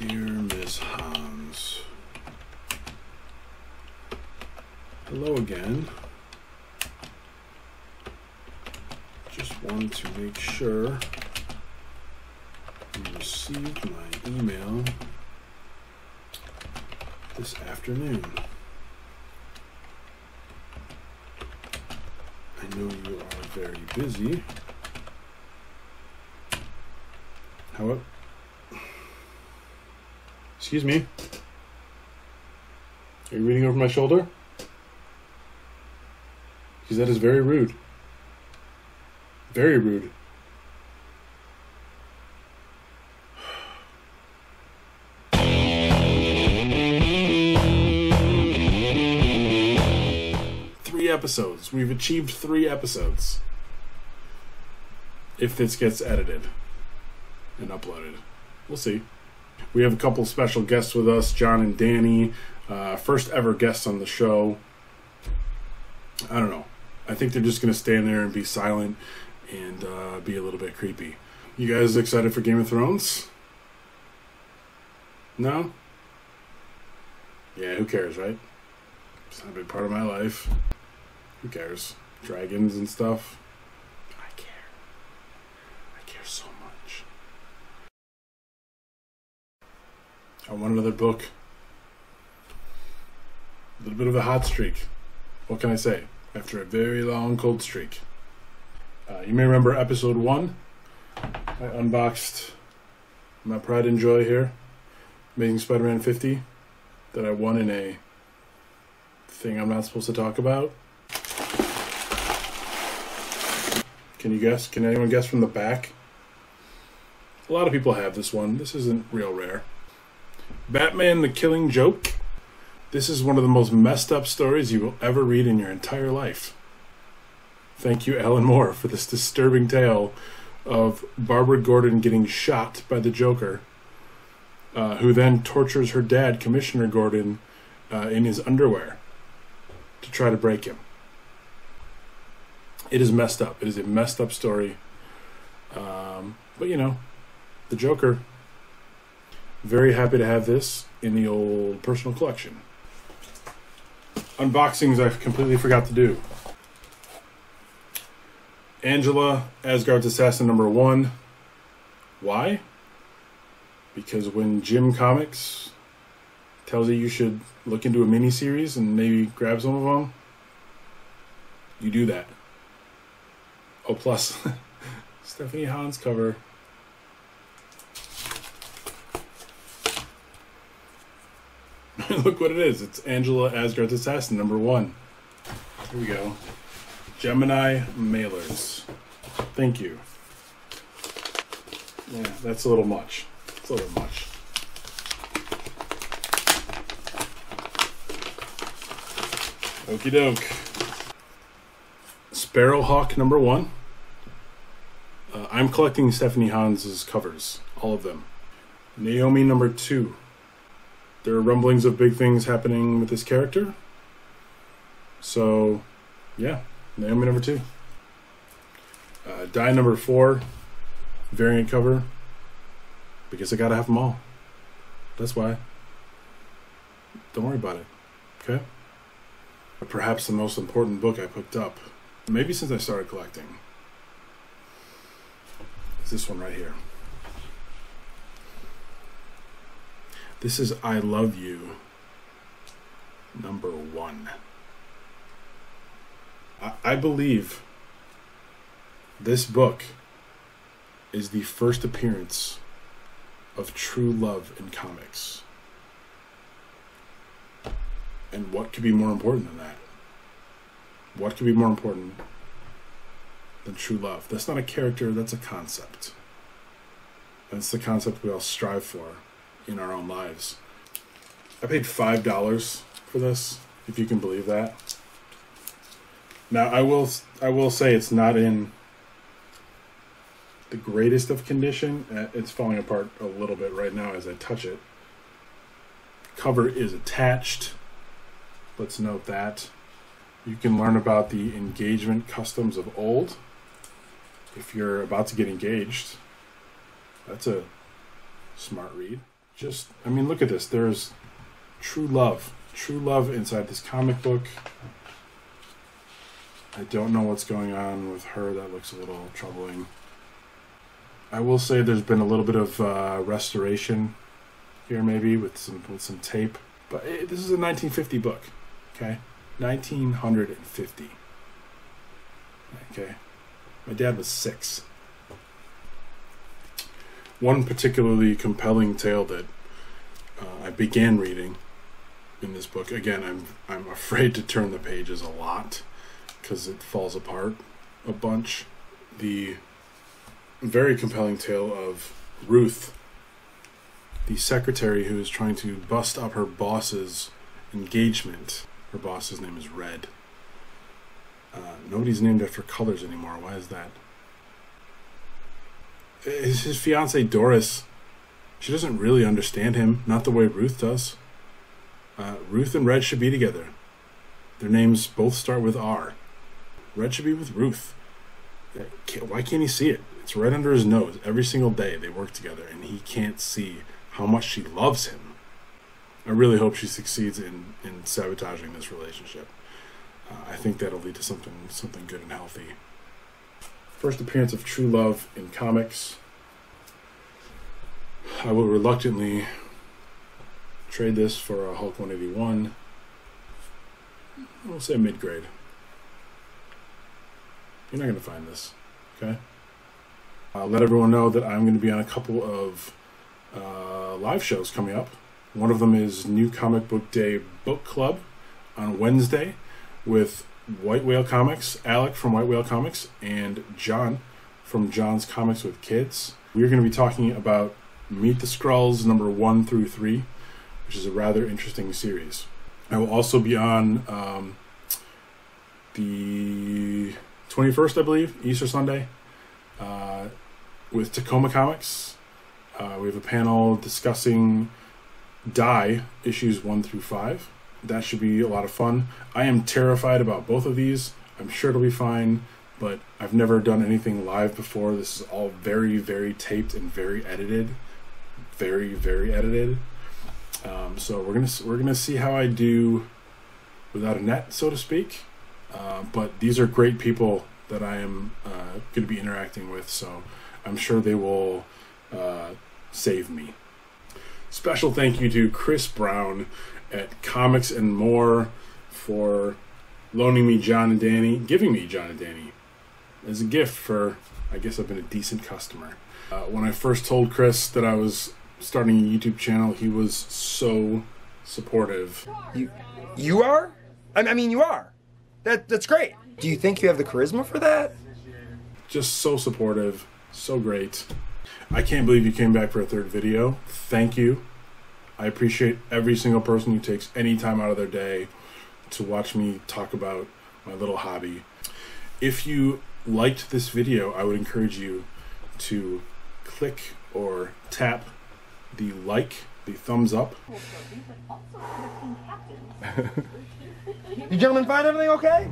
Dear Miss Hans, hello again. Just wanted to make sure you received my email this afternoon. I know you are very busy. However, excuse me. Are you reading over my shoulder? Because that is very rude. Very rude. Three episodes. We've achieved 3 episodes. If this gets edited and uploaded. We'll see. We have a couple special guests with us, John and Danny. First ever guests on the show. I don't know. I think they're just going to stand there and be silent and be a little bit creepy. You guys excited for Game of Thrones? No? Yeah, who cares, right? It's not a big part of my life. Who cares? Dragons and stuff. I care. I care so much. I want another book. A little bit of a hot streak. What can I say? After a very long cold streak. You may remember episode 1. I unboxed my pride and joy here. Amazing Spider-Man 50. That I won in a thing I'm not supposed to talk about. Can you guess? Can anyone guess from the back? A lot of people have this one. This isn't real rare. Batman the Killing Joke. This is one of the most messed up stories you will ever read in your entire life. Thank you, Alan Moore, for this disturbing tale of Barbara Gordon getting shot by the Joker, who then tortures her dad, Commissioner Gordon, in his underwear to try to break him. It is messed up. It is a messed up story. But, you know, the Joker, very happy to have this in the old personal collection. Unboxings I completely forgot to do. Angela, Asgard's Assassin #1. Why? Because when Jim Comics tells you should look into a miniseries and maybe grab some of them, you do that. Oh, plus, Stephanie Hans cover. Look what it is. It's Angela, Asgard's Assassin #1. Here we go. Gemini mailers. Thank you. Yeah, that's a little much. It's a little much. Okie doke. Sparrowhawk #1. I'm collecting Stephanie Hans's covers. All of them. Naomi #2. There are rumblings of big things happening with this character. So, yeah. Naomi #2. Die #4. Variant cover. Because I gotta have them all. That's why. Don't worry about it. Okay? But perhaps the most important book I picked up, maybe since I started collecting, is this one right here. This is I Love You #1. I believe this book is the first appearance of true love in comics. And what could be more important than that? What could be more important than true love? That's not a character, that's a concept. That's the concept we all strive for in our own lives. I paid $5 for this, if you can believe that. Now, I will say it's not in the greatest of condition. It's falling apart a little bit right now as I touch it. Cover is attached. Let's note that. You can learn about the engagement customs of old if you're about to get engaged. That's a smart read. I mean, look at this. There's true love inside this comic book. I don't know what's going on with her. That looks a little troubling. I will say there's been a little bit of restoration here, maybe with some tape. But this is a 1950 book, okay? 1950. Okay, my dad was 6. One particularly compelling tale that I began reading in this book. Again, I'm afraid to turn the pages a lot because it falls apart a bunch. The very compelling tale of Ruth, the secretary who is trying to bust up her boss's engagement. Her boss's name is Red. Nobody's named after colors anymore. Why is that? His fiancée Doris, she doesn't really understand him, not the way Ruth does. Ruth and Red should be together. Their names both start with R. Red should be with Ruth. Why can't he see it? It's right under his nose. Every single day they work together, and he can't see how much she loves him. I really hope she succeeds in sabotaging this relationship. I think that'll lead to something good and healthy. First appearance of true love in comics. I will reluctantly trade this for a Hulk 181. We'll say mid-grade. You're not going to find this, okay? I'll let everyone know that I'm going to be on a couple of live shows coming up. One of them is New Comic Book Day Book Club on Wednesday with White Whale Comics, Alec from White Whale Comics, and John from John's Comics with Kids. We're going to be talking about Meet the Skrulls number 1 through 3, which is a rather interesting series. I will also be on the 21st, I believe, Easter Sunday, with Tacoma Comics. We have a panel discussing Die issues 1 through 5. That should be a lot of fun. I am terrified about both of these. I'm sure it'll be fine, but I've never done anything live before. This is all very, very taped and very edited. Very, very edited. So we're gonna see how I do without a net, so to speak. But these are great people that I am going to be interacting with, so I'm sure they will save me. Special thank you to Chris Brown at Comics and More for loaning me John and Danny, giving me John and Danny as a gift for, I guess I've been a decent customer. When I first told Chris that I was starting a YouTube channel, he was so supportive. You are? I mean, you are. That's great. Do you think you have the charisma for that? Just so supportive, so great. I can't believe you came back for a third video. Thank you. I appreciate every single person who takes any time out of their day to watch me talk about my little hobby. If you liked this video, I would encourage you to click or tap the thumbs up. You gentlemen find everything okay?